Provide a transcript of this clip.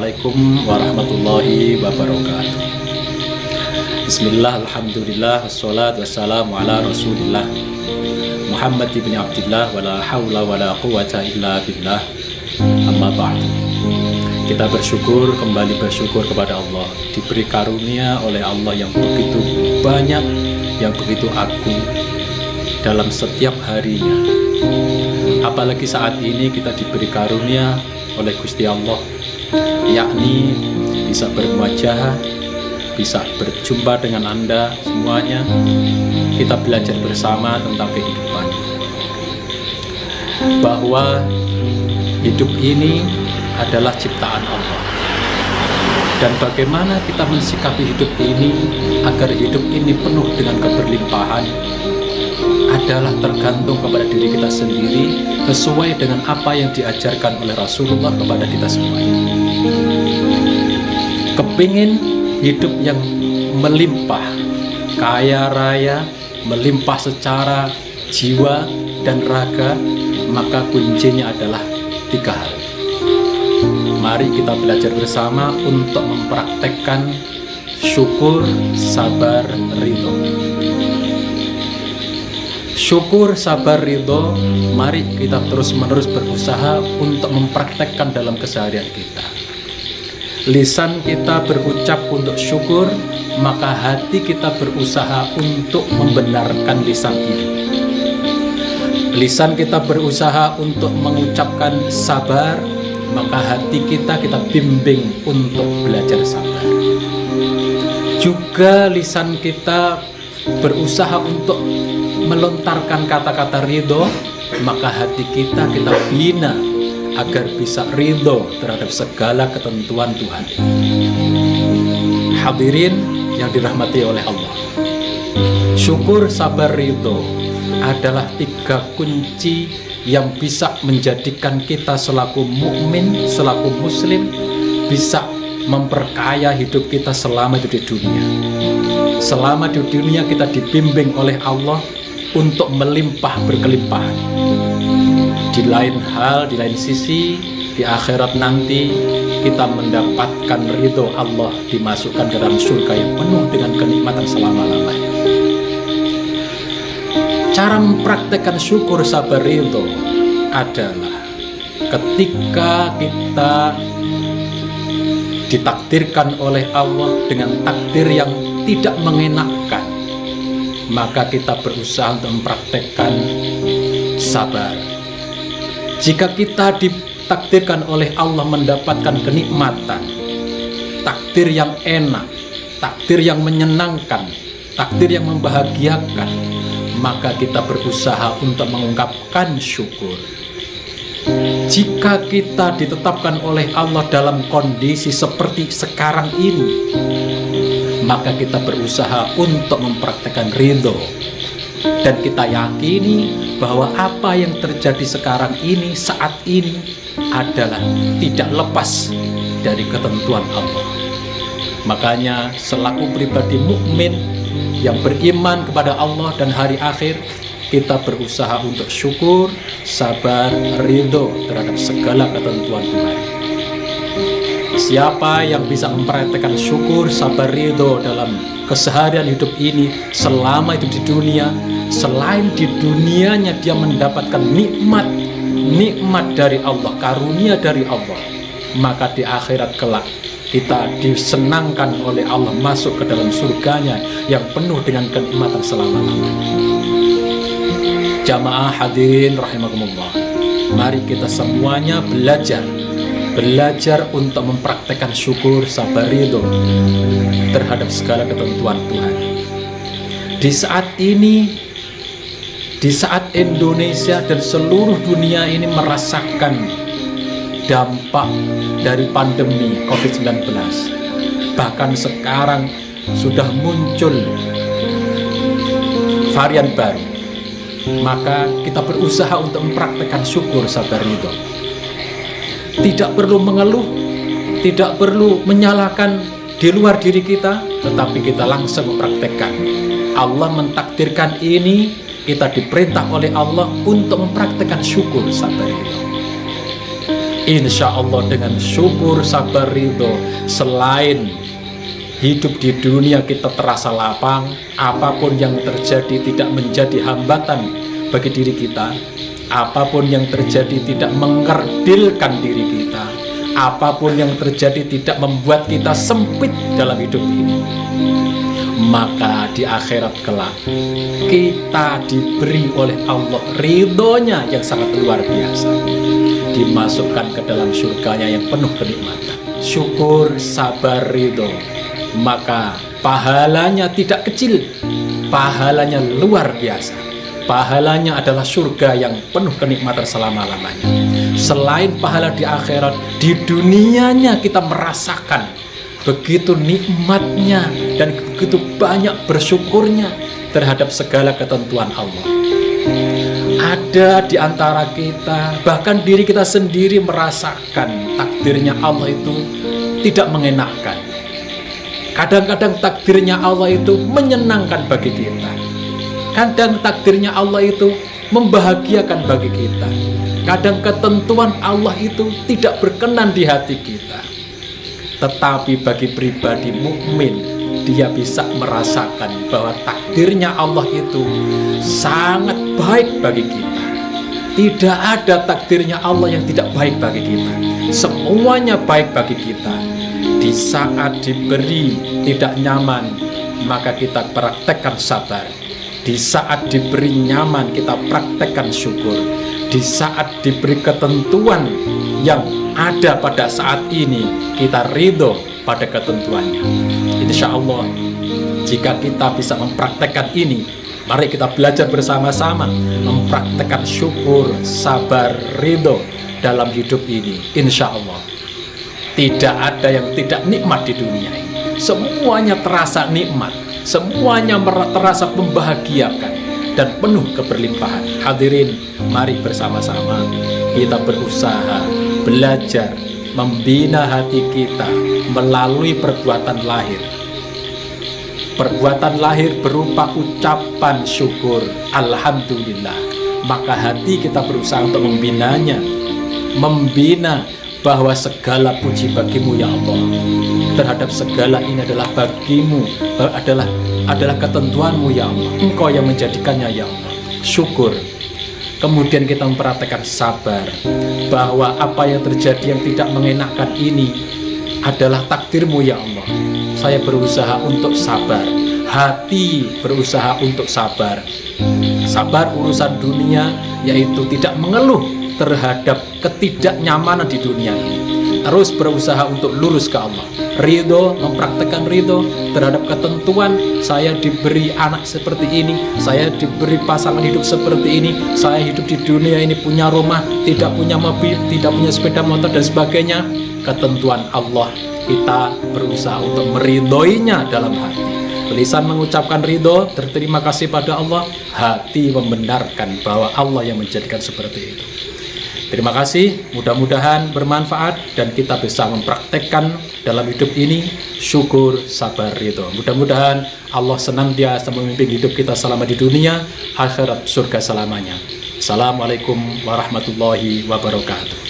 Assalamualaikum warahmatullahi wabarakatuh. Bismillah, alhamdulillah, wassalatu wassalamu ala rasulillah Muhammad ibn Abdillah, wala hawla wala quwata illa billah. Amma ba'du. Kita kembali bersyukur kepada Allah, diberi karunia oleh Allah yang begitu banyak, yang begitu agung dalam setiap harinya. Apalagi saat ini kita diberi karunia oleh Gusti Allah, yakni bisa bermuajahah, bisa berjumpa dengan Anda semuanya. Kita belajar bersama tentang kehidupan, bahwa hidup ini adalah ciptaan Allah, dan bagaimana kita mensikapi hidup ini agar hidup ini penuh dengan keberlimpahan adalah tergantung kepada diri kita sendiri, sesuai dengan apa yang diajarkan oleh Rasulullah kepada kita semuanya. Kepingin hidup yang melimpah, kaya raya, melimpah secara jiwa dan raga, maka kuncinya adalah 3 hal. Mari kita belajar bersama untuk mempraktekkan syukur, sabar, ridho. Syukur, sabar, ridho, mari kita terus-menerus berusaha untuk mempraktekkan dalam keseharian kita. Lisan kita berucap untuk syukur, maka hati kita berusaha untuk membenarkan lisan ini. Lisan kita berusaha untuk mengucapkan sabar, maka hati kita bimbing untuk belajar sabar. Juga lisan kita berusaha untuk melontarkan kata-kata ridho, maka hati kita bina agar bisa ridho terhadap segala ketentuan Tuhan. Hadirin yang dirahmati oleh Allah, syukur, sabar, ridho adalah 3 kunci yang bisa menjadikan kita selaku mukmin, selaku muslim, bisa memperkaya hidup kita selama di dunia. Selama di dunia kita dibimbing oleh Allah untuk melimpah berkelimpahan. Di lain hal, di lain sisi, di akhirat nanti kita mendapatkan ridho Allah, dimasukkan ke dalam surga yang penuh dengan kenikmatan selama-lamanya. Cara mempraktekkan syukur, sabar, ridho adalah ketika kita ditakdirkan oleh Allah dengan takdir yang tidak mengenakkan, maka kita berusaha untuk mempraktekkan sabar. Jika kita ditakdirkan oleh Allah mendapatkan kenikmatan, takdir yang enak, takdir yang menyenangkan, takdir yang membahagiakan, maka kita berusaha untuk mengungkapkan syukur. Jika kita ditetapkan oleh Allah dalam kondisi seperti sekarang ini, maka kita berusaha untuk mempraktekkan ridho, dan kita yakini bahwa apa yang terjadi sekarang ini, saat ini, adalah tidak lepas dari ketentuan Allah. Makanya selaku pribadi mukmin yang beriman kepada Allah dan hari akhir, kita berusaha untuk syukur, sabar, ridho terhadap segala ketentuan Tuhan. Siapa yang bisa mempraktekkan syukur, sabar, ridho dalam keseharian hidup ini selama itu di dunia, selain di dunianya dia mendapatkan nikmat dari Allah, karunia dari Allah, maka di akhirat kelak kita disenangkan oleh Allah masuk ke dalam surganya yang penuh dengan kenikmatan selama-lamanya. Jamaah hadirin rahimakumullah, mari kita semuanya belajar untuk mempraktekkan syukur, sabar, ridho terhadap segala ketentuan Tuhan. Di saat ini, di saat Indonesia dan seluruh dunia ini merasakan dampak dari pandemi COVID-19, bahkan sekarang sudah muncul varian baru, maka kita berusaha untuk mempraktekkan syukur, sabar, ridho. Tidak perlu mengeluh, tidak perlu menyalahkan di luar diri kita, tetapi kita langsung mempraktekkan. Allah mentakdirkan ini, kita diperintah oleh Allah untuk mempraktekkan syukur, sabar, ridho. Insya Allah dengan syukur, sabar, ridho, selain hidup di dunia kita terasa lapang, apapun yang terjadi tidak menjadi hambatan bagi diri kita, apapun yang terjadi tidak mengkerdilkan diri kita, apapun yang terjadi tidak membuat kita sempit dalam hidup ini. Maka di akhirat kelak kita diberi oleh Allah ridhonya yang sangat luar biasa, dimasukkan ke dalam surganya yang penuh kenikmatan. Syukur, sabar, ridho, maka pahalanya tidak kecil, pahalanya luar biasa. Pahalanya adalah surga yang penuh kenikmatan selama-lamanya. Selain pahala di akhirat, di dunianya kita merasakan begitu nikmatnya dan begitu banyak bersyukurnya terhadap segala ketentuan Allah. Ada di antara kita, bahkan diri kita sendiri merasakan takdirnya Allah itu tidak mengenakkan. Kadang-kadang takdirnya Allah itu menyenangkan bagi kita. Kadang takdirnya Allah itu membahagiakan bagi kita. Kadang ketentuan Allah itu tidak berkenan di hati kita. Tetapi bagi pribadi mukmin, dia bisa merasakan bahwa takdirnya Allah itu sangat baik bagi kita. Tidak ada takdirnya Allah yang tidak baik bagi kita. Semuanya baik bagi kita. Di saat diberi tidak nyaman, maka kita praktekkan sabar. Di saat diberi nyaman, kita praktekkan syukur. Di saat diberi ketentuan yang ada pada saat ini, kita ridho pada ketentuannya. Insya Allah, jika kita bisa mempraktekkan ini, mari kita belajar bersama-sama mempraktekkan syukur, sabar, ridho dalam hidup ini. Insya Allah tidak ada yang tidak nikmat di dunia ini. Semuanya terasa nikmat, semuanya terasa membahagiakan dan penuh keberlimpahan. Hadirin, mari bersama-sama kita berusaha belajar membina hati kita melalui perbuatan lahir. Perbuatan lahir berupa ucapan syukur, alhamdulillah. Maka hati kita berusaha untuk membinanya, membina bahwa segala puji bagimu ya Allah, terhadap segala ini adalah bagimu, adalah ketentuanmu ya Allah, engkau yang menjadikannya ya Allah. Syukur. Kemudian kita mempraktekkan sabar, bahwa apa yang terjadi yang tidak mengenakan ini adalah takdirmu ya Allah. Saya berusaha untuk sabar, hati berusaha untuk sabar. Sabar urusan dunia, yaitu tidak mengeluh terhadap ketidaknyamanan di dunia ini. Terus berusaha untuk lurus ke Allah. Ridho, mempraktekkan ridho terhadap ketentuan. Saya diberi anak seperti ini, saya diberi pasangan hidup seperti ini, saya hidup di dunia ini punya rumah, tidak punya mobil, tidak punya sepeda motor dan sebagainya. Ketentuan Allah, kita berusaha untuk meridhoinya dalam hati. Lisan mengucapkan ridho, berterima kasih pada Allah. Hati membenarkan bahwa Allah yang menjadikan seperti itu. Terima kasih, mudah-mudahan bermanfaat dan kita bisa mempraktekkan dalam hidup ini syukur, sabar, ridho. Mudah-mudahan Allah senantiasa memimpin hidup kita selama di dunia, akhirat surga selamanya. Assalamualaikum warahmatullahi wabarakatuh.